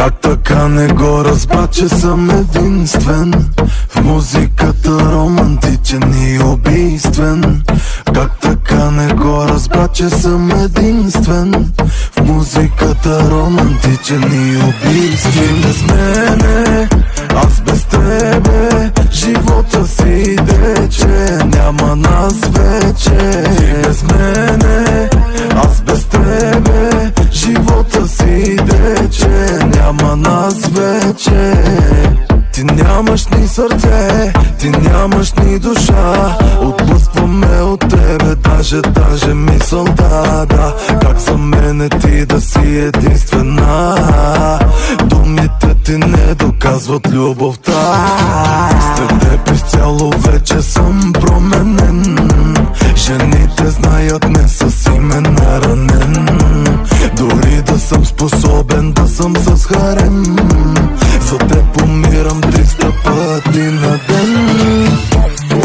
Как така не го разбра, че съм единствен в музиката, романтичен и убийствен? Как така не го разбра, че съм единствен в музиката, романтичен и убийствен? Без мене, аз без тебе, живота си иде, че няма нас вече. Ти без мене, аз без тебе, живота си иде, че няма нас вече. Ти нямаш ни сърце, ти нямаш ни душа, отблъскваме от тебе, даже мисълта, да. Как за мене ти да си единствена? Думите ти не доказват любовта. С теб изцяло вече съм променен. Жените знаят, не с име наранен. Дори да съм способен да съм с харем, за теб умирам 300 пъти на ден.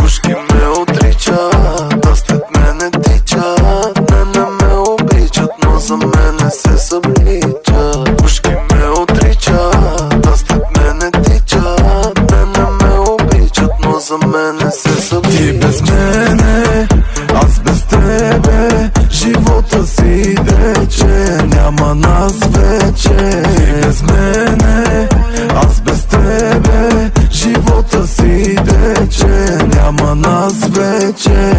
Ушки ме отричат, а след мене тичат. Мене ме обичат, но за мене се събличат. Ушки ме отричат, а след мене тичат. Мене ме обичат, но за мене се събличат. Ти без мене, аз без тебе, живота си иде, че няма нас вече. Ти без мене, аз без тебе, живота си иде, че няма нас вече.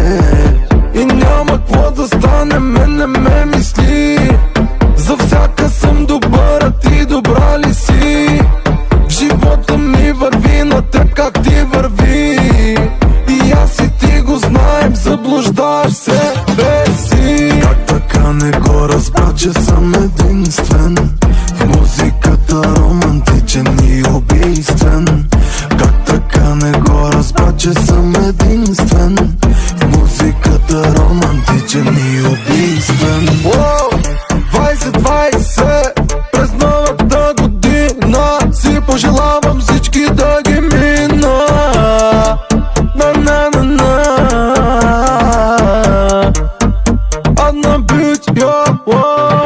И няма какво да стане, мен не ме мисли. За всяка съм добър, а ти добра ли си? В живота ми върви на теб, как ти върви. И аз и ти го знаем, заблуждаш се без си. Как така не го разбра, че съм единствен в музиката, романтичен и убийствен? Как така не го разбра, че съм единствен в музиката, романтичен и убийствен? 2020, през новата година си пожелавам всички да ги мина. I wanna beat your world.